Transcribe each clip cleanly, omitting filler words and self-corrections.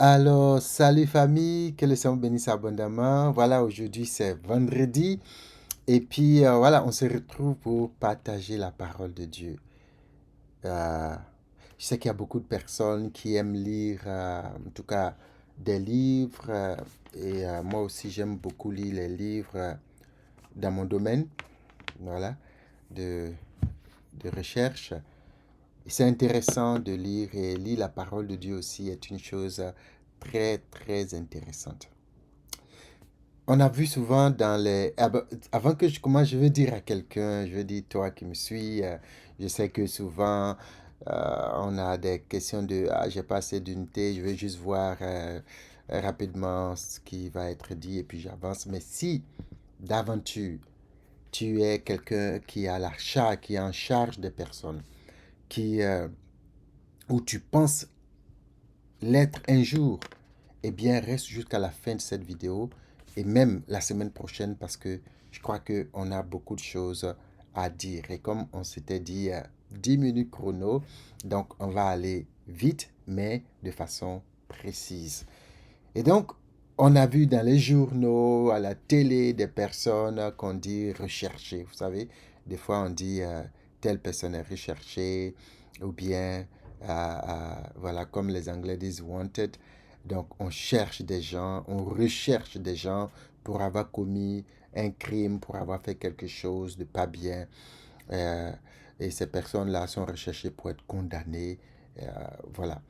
Alors, salut famille, que le Seigneur bénisse abondamment. Voilà, aujourd'hui c'est vendredi et puis voilà, on se retrouve pour partager la parole de Dieu. Euh, je sais qu'il y a beaucoup de personnes qui aiment lire, en tout cas, des livres et moi aussi j'aime beaucoup lire les livres dans mon domaine, voilà, de, de recherche. Et c'est intéressant de lire et lire la parole de Dieu aussi est une chose très, très intéressante. On a vu souvent dans les... Avant que je commence, je veux dire à quelqu'un, je veux dire toi qui me suis, je sais que souvent on a des questions de ah, j'ai pas assez d'unité, je veux juste voir rapidement ce qui va être dit et puis j'avance. Mais si d'aventure tu es quelqu'un qui a la charge, qui est en charge des personnes, qui, où tu penses l'être un jour, eh bien, reste jusqu'à la fin de cette vidéo et même la semaine prochaine parce que je crois qu'on a beaucoup de choses à dire. Et comme on s'était dit 10 minutes chrono, donc on va aller vite, mais de façon précise. Et donc, on a vu dans les journaux, à la télé, des personnes qu'on dit recherchées. Vous savez, des fois on dit telle personne est recherchée, ou bien, voilà, comme les Anglais disent wanted. Donc, on cherche des gens, on recherche des gens pour avoir commis un crime, pour avoir fait quelque chose de pas bien. Euh, et ces personnes-là sont recherchées pour être condamnées. Euh, voilà.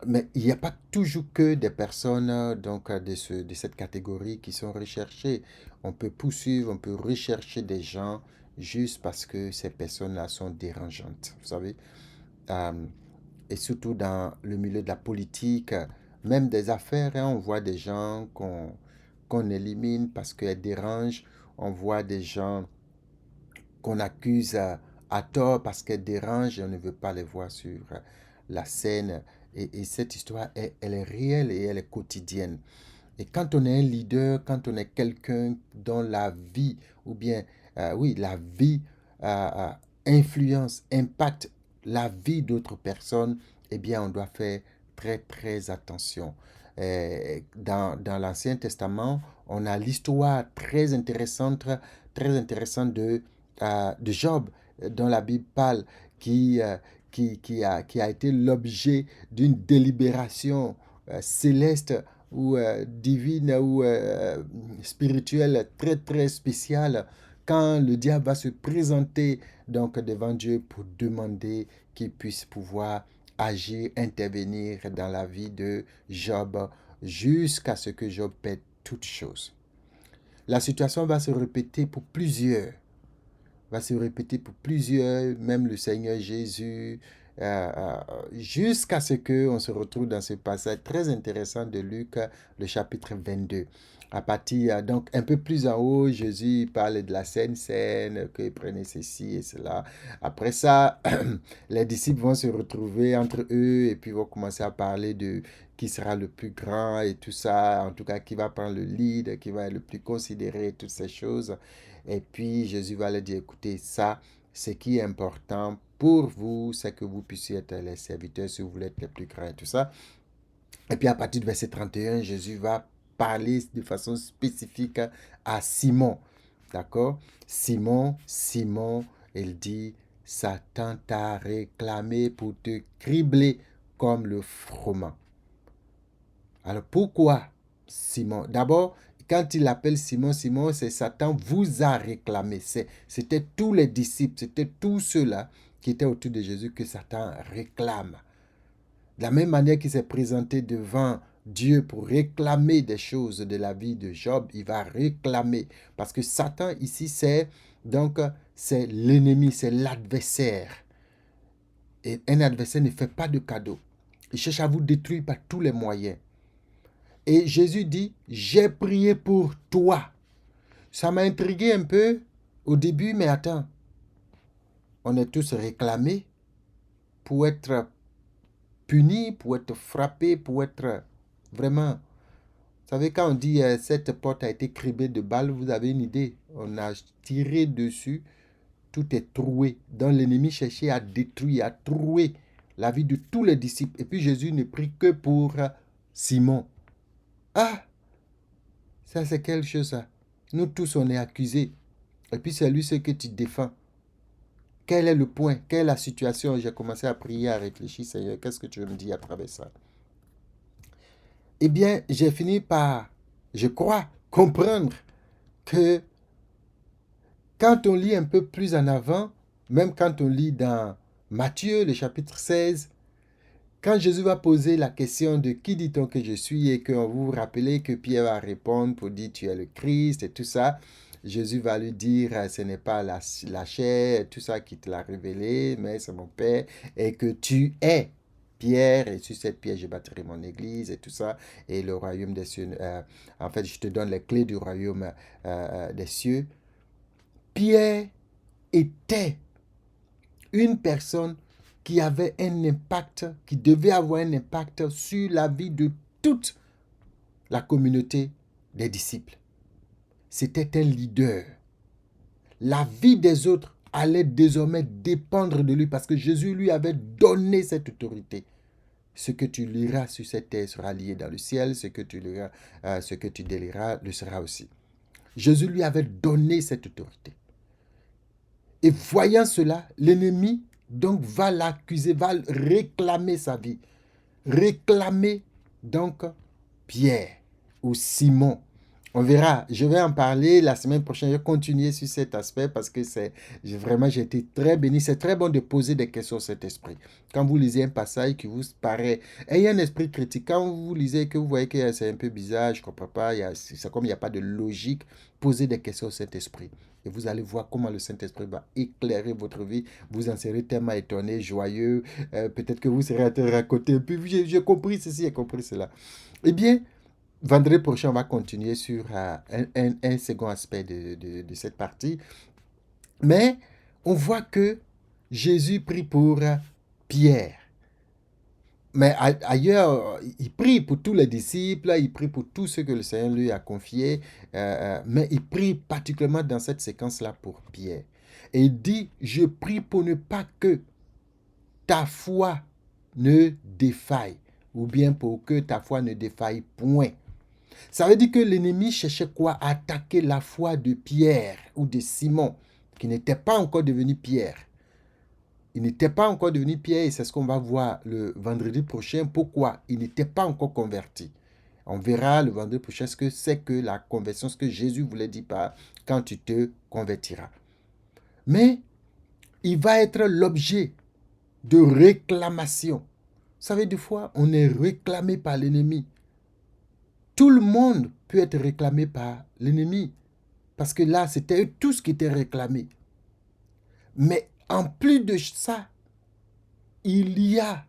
Mais il n'y a pas toujours que des personnes donc, de cette catégorie qui sont recherchées. On peut poursuivre, on peut rechercher des gens juste parce que ces personnes-là sont dérangeantes. Vous savez, Euh, et surtout dans le milieu de la politique, même des affaires, hein, on voit des gens qu'on élimine parce qu'elles dérangent. On voit des gens qu'on accuse à tort parce qu'elles dérangent et on ne veut pas les voir sur la scène. Et cette histoire, elle est réelle et elle est quotidienne. Et quand on est un leader, quand on est quelqu'un dont la vie, ou bien, oui, la vie influence, impacte la vie d'autres personnes, eh bien, on doit faire très, très attention. Dans l'Ancien Testament, on a l'histoire très intéressante de Job, dont la Bible parle, qui, euh, qui a été l'objet d'une délibération céleste ou divine ou spirituelle très très spéciale quand le diable va se présenter donc devant Dieu pour demander qu'il puisse pouvoir agir, intervenir dans la vie de Job jusqu'à ce que Job perde toutes choses. La situation va se répéter pour plusieurs, même le Seigneur Jésus, jusqu'à ce qu'on se retrouve dans ce passage très intéressant de Luc, le chapitre 22. À partir, donc, un peu plus en haut, Jésus parle de la Sainte Seine, qu'il prenait ceci et cela. Après ça, les disciples vont se retrouver entre eux et puis vont commencer à parler de qui sera le plus grand et tout ça, en tout cas, qui va prendre le lead, qui va être le plus considéré, toutes ces choses. Et puis Jésus va leur dire, écoutez, ça, ce qui est important pour vous, c'est que vous puissiez être les serviteurs si vous voulez être les plus grands et tout ça. Et puis à partir du verset 31, Jésus va parler de façon spécifique à Simon. D'accord? Simon, il dit, Satan t'a réclamé pour te cribler comme le froment. Alors pourquoi Simon? D'abord, quand il appelle Simon, c'est Satan vous a réclamé. C'était tous les disciples, c'était tous ceux-là qui étaient autour de Jésus que Satan réclame. De la même manière qu'il s'est présenté devant Dieu pour réclamer des choses de la vie de Job, il va réclamer. Parce que Satan ici, c'est l'ennemi, c'est l'adversaire. Et un adversaire ne fait pas de cadeau. Il cherche à vous détruire par tous les moyens. Et Jésus dit, j'ai prié pour toi. Ça m'a intrigué un peu au début, mais attends, on est tous réclamés pour être punis, pour être frappés, pour être vraiment... Vous savez, quand on dit cette porte a été criblée de balles, vous avez une idée. On a tiré dessus, tout est troué. Donc l'ennemi cherchait à détruire, à trouer la vie de tous les disciples. Et puis Jésus ne prie que pour Simon. Ah, ça c'est quelque chose, ça. Nous tous, on est accusés. Et puis c'est lui ce que tu défends. Quel est le point? Quelle est la situation? J'ai commencé à prier, à réfléchir, Seigneur, qu'est-ce que tu veux me dire à travers ça? Eh bien, j'ai fini par, je crois, comprendre que quand on lit un peu plus en avant, même quand on lit dans Matthieu, le chapitre 16, quand Jésus va poser la question de qui dit-on que je suis et que vous vous rappelez que Pierre va répondre pour dire tu es le Christ et tout ça, Jésus va lui dire ce n'est pas la chair, tout ça qui te l'a révélé, mais c'est mon Père et que tu es Pierre et sur cette pierre je bâtirai mon église et tout ça et le royaume des cieux, en fait je te donne les clés du royaume des cieux. Pierre était une personne qui avait un impact, qui devait avoir un impact sur la vie de toute la communauté des disciples. C'était un leader. La vie des autres allait désormais dépendre de lui parce que Jésus lui avait donné cette autorité. Ce que tu liras sur cette terre sera lié dans le ciel, ce que tu liras, ce que tu délieras le sera aussi. Jésus lui avait donné cette autorité. Et voyant cela, l'ennemi donc va l'accuser, va réclamer sa vie. Réclamer donc Pierre ou Simon. On verra, je vais en parler la semaine prochaine, je vais continuer sur cet aspect parce que j'ai été très béni. C'est très bon de poser des questions sur cet esprit. Quand vous lisez un passage qui vous paraît, ayez un esprit critique. Quand vous lisez que vous voyez que c'est un peu bizarre, je ne comprends pas, c'est comme il n'y a pas de logique, posez des questions sur cet esprit. Et vous allez voir comment le Saint-Esprit va éclairer votre vie. Vous en serez tellement étonné, joyeux. Peut-être que vous serez raconté. Puis j'ai compris ceci, j'ai compris cela. Eh bien, vendredi prochain, on va continuer sur un second aspect de cette partie. Mais on voit que Jésus prie pour Pierre. Mais ailleurs, il prie pour tous les disciples, il prie pour tous ceux que le Seigneur lui a confiés, mais il prie particulièrement dans cette séquence-là pour Pierre. Et il dit, je prie pour ne pas que ta foi ne défaille, ou bien pour que ta foi ne défaille point. Ça veut dire que l'ennemi cherchait quoi? Attaquer la foi de Pierre ou de Simon, qui n'était pas encore devenu Pierre. Il n'était pas encore devenu Pierre et c'est ce qu'on va voir le vendredi prochain. Pourquoi? Il n'était pas encore converti. On verra le vendredi prochain ce que c'est que la conversion, ce que Jésus voulait dire par quand tu te convertiras. Mais il va être l'objet de réclamation. Vous savez, des fois, on est réclamé par l'ennemi. Tout le monde peut être réclamé par l'ennemi. Parce que là, c'était tout ce qui était réclamé. Mais en plus de ça, il y a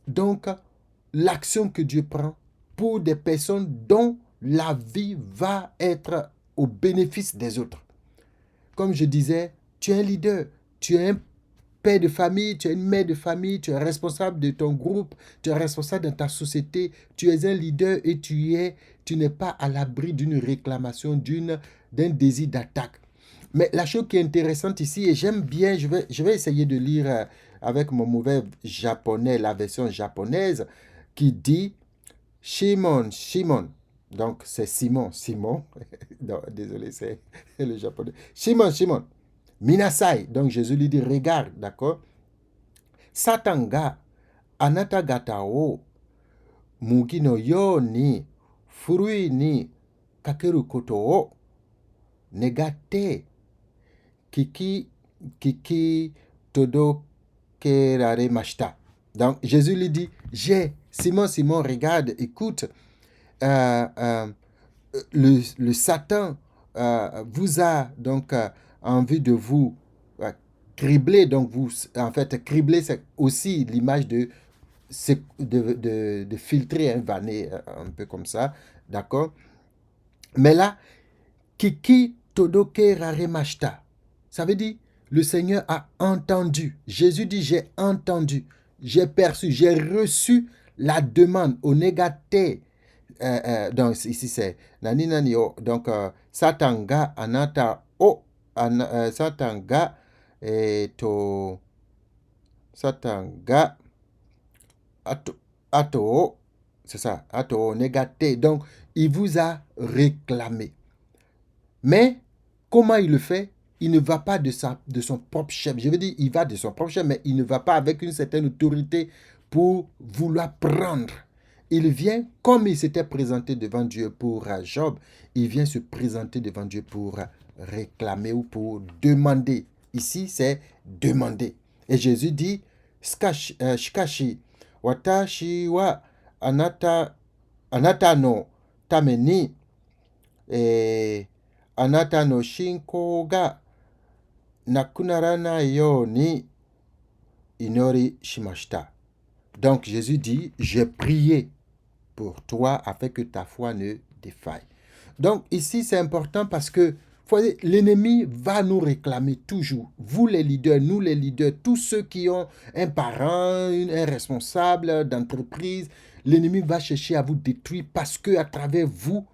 donc l'action que Dieu prend pour des personnes dont la vie va être au bénéfice des autres. Comme je disais, tu es un leader, tu es un père de famille, tu es une mère de famille, tu es responsable de ton groupe, tu es responsable de ta société, tu es un leader et tu n'es pas à l'abri d'une réclamation, d'un désir d'attaque. Mais la chose qui est intéressante ici, et j'aime bien, je vais essayer de lire avec mon mauvais japonais, la version japonaise, qui dit Shimon, Shimon. Donc c'est Simon, Simon. Non, désolé, c'est le japonais. Shimon, Shimon. Minasai. Donc Jésus lui dit, regarde, d'accord? Satan ga anata gata o mugi no yo ni furui ni kakeru koto o negate kiki todokerare mashita. Donc Jésus lui dit, Simon, Simon, regarde, écoute, le Satan vous a donc envie de vous cribler. Donc vous, en fait, cribler, c'est aussi l'image de filtrer un vanné, un peu comme ça, d'accord? Mais là, Kiki Todoke Rare Mashta, ça veut dire le Seigneur a entendu. Jésus dit j'ai entendu, j'ai perçu, j'ai reçu la demande au négaté. Donc ici c'est nani nani o. Donc satanga anata o satanga satanga ato C'est ça. Ato négaté. Donc, il vous a réclamé. Mais, comment il le fait? Il ne va pas de son propre chef. Je veux dire, il va de son propre chef, mais il ne va pas avec une certaine autorité pour vouloir prendre. Il vient, comme il s'était présenté devant Dieu pour Job, il vient se présenter devant Dieu pour réclamer ou pour demander. Ici, c'est demander. Et Jésus dit, Shikashi, watashi wa anata no tameni, et anata no shinko ga nakunarana yo ni inori shimashita. Donc Jésus dit, j'ai prié pour toi afin que ta foi ne défaille. Donc ici c'est important parce que l'ennemi va nous réclamer toujours. Vous les leaders, nous les leaders, tous ceux qui ont un parent, un responsable d'entreprise, l'ennemi va chercher à vous détruire parce que à travers vous,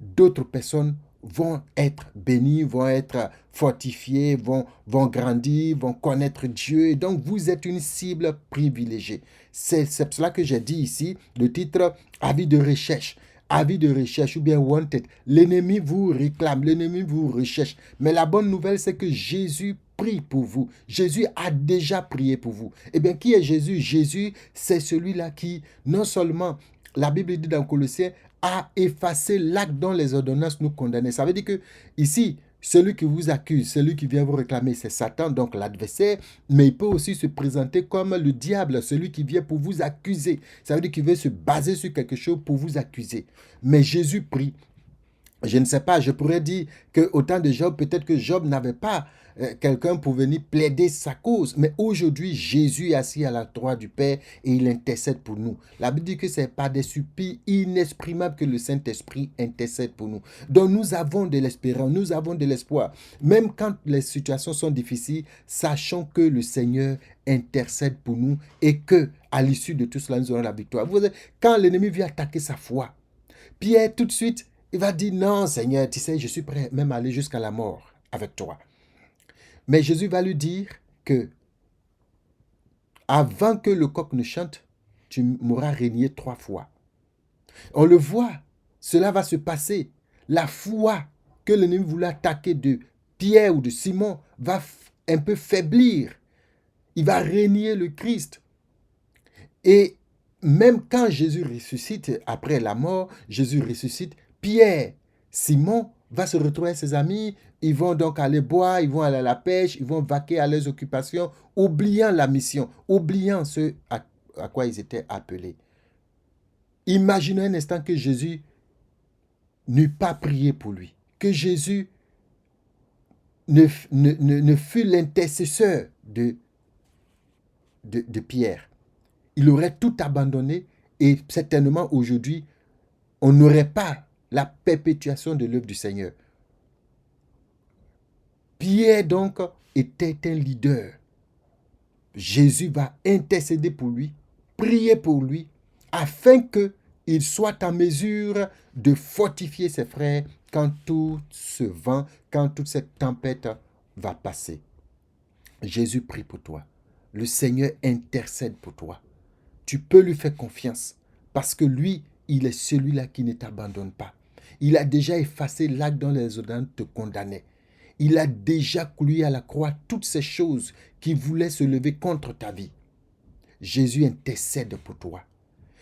d'autres personnes vont être bénies, vont être fortifiées, vont grandir, vont connaître Dieu. Et donc, vous êtes une cible privilégiée. C'est cela que j'ai dit ici, le titre « Avis de recherche ». Avis de recherche ou bien wanted. L'ennemi vous réclame, l'ennemi vous recherche. Mais la bonne nouvelle, c'est que Jésus prie pour vous. Jésus a déjà prié pour vous. Eh bien, qui est Jésus? Jésus, c'est celui-là qui, non seulement, la Bible dit dans Colossiens, a effacé l'acte dont les ordonnances nous condamnaient. Ça veut dire que ici, celui qui vous accuse, celui qui vient vous réclamer, c'est Satan, donc l'adversaire, mais il peut aussi se présenter comme le diable, celui qui vient pour vous accuser. Ça veut dire qu'il veut se baser sur quelque chose pour vous accuser. Mais Jésus prie. Je ne sais pas, je pourrais dire qu'au temps de Job, peut-être que Job n'avait pas quelqu'un pour venir plaider sa cause. Mais aujourd'hui, Jésus est assis à la droite du Père et il intercède pour nous. La Bible dit que ce n'est pas des supplices inexprimables que le Saint-Esprit intercède pour nous. Donc nous avons de l'espérance, nous avons de l'espoir. Même quand les situations sont difficiles, sachons que le Seigneur intercède pour nous et que à l'issue de tout cela, nous aurons la victoire. Vous savez, quand l'ennemi vient attaquer sa foi, Pierre, tout de suite, il va dire, non, Seigneur, tu sais, je suis prêt même à aller jusqu'à la mort avec toi. Mais Jésus va lui dire que avant que le coq ne chante, tu m'auras régné 3 fois. On le voit, cela va se passer. La foi que l'ennemi voulait attaquer de Pierre ou de Simon va un peu faiblir. Il va régner le Christ. Et même quand Jésus ressuscite après la mort, Jésus ressuscite, Pierre, Simon va se retrouver avec ses amis, ils vont donc aller boire, ils vont aller à la pêche, ils vont vaquer à leurs occupations, oubliant la mission, oubliant ce à quoi ils étaient appelés. Imaginez un instant que Jésus n'eût pas prié pour lui, que Jésus ne fût l'intercesseur de Pierre. Il aurait tout abandonné et certainement aujourd'hui, on n'aurait pas la perpétuation de l'œuvre du Seigneur. Pierre donc était un leader. Jésus va intercéder pour lui, prier pour lui, afin qu'il soit en mesure de fortifier ses frères quand tout ce vent, quand toute cette tempête va passer. Jésus prie pour toi. Le Seigneur intercède pour toi. Tu peux lui faire confiance parce que lui, il est celui-là qui ne t'abandonne pas. Il a déjà effacé l'acte dont les ordonnances te condamnaient. Il a déjà cloué à la croix toutes ces choses qui voulaient se lever contre ta vie. Jésus intercède pour toi.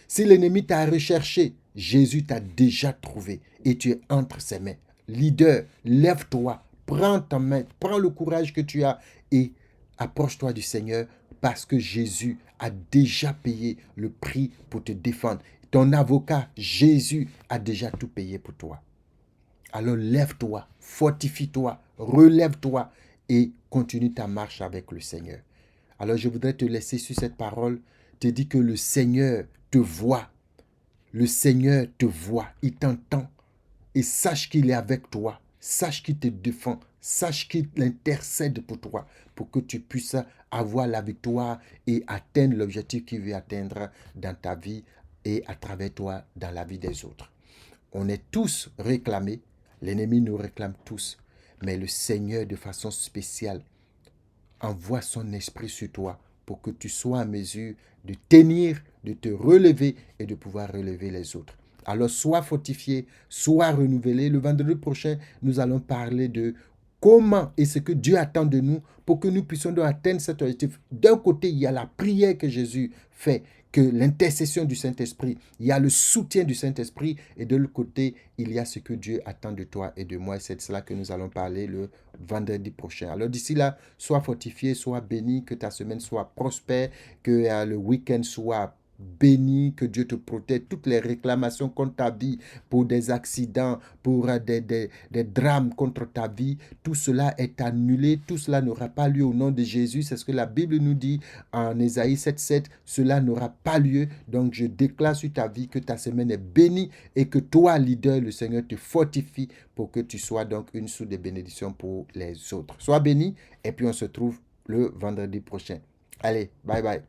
Si l'ennemi t'a recherché, Jésus t'a déjà trouvé et tu es entre ses mains. Leader, lève-toi, prends ta main, prends le courage que tu as et approche-toi du Seigneur parce que Jésus a déjà payé le prix pour te défendre. Ton avocat, Jésus, a déjà tout payé pour toi. Alors lève-toi, fortifie-toi, relève-toi et continue ta marche avec le Seigneur. Alors je voudrais te laisser sur cette parole, te dire que le Seigneur te voit. Le Seigneur te voit, il t'entend. Et sache qu'il est avec toi, sache qu'il te défend, sache qu'il intercède pour toi, pour que tu puisses avoir la victoire et atteindre l'objectif qu'il veut atteindre dans ta vie et à travers toi dans la vie des autres. On est tous réclamés, l'ennemi nous réclame tous, mais le Seigneur de façon spéciale envoie son esprit sur toi pour que tu sois en mesure de tenir, de te relever et de pouvoir relever les autres. Alors, sois fortifié, sois renouvelé. Le vendredi prochain, nous allons parler de comment et ce que Dieu attend de nous pour que nous puissions donc atteindre cet objectif. D'un côté, il y a la prière que Jésus fait, que l'intercession du Saint-Esprit, il y a le soutien du Saint-Esprit, et de l'autre côté, il y a ce que Dieu attend de toi et de moi. C'est de cela que nous allons parler le vendredi prochain. Alors d'ici là, sois fortifié, sois béni, que ta semaine soit prospère, que le week-end soit béni, que Dieu te protège. Toutes les réclamations contre ta vie, pour des accidents, pour des drames contre ta vie, tout cela est annulé, tout cela n'aura pas lieu au nom de Jésus. C'est ce que la Bible nous dit en Ésaïe 7,7. Cela n'aura pas lieu. Donc je déclare sur ta vie que ta semaine est bénie et que toi, leader, le Seigneur te fortifie pour que tu sois donc une source de bénédiction pour les autres. Sois béni et puis on se trouve le vendredi prochain. Allez, bye bye.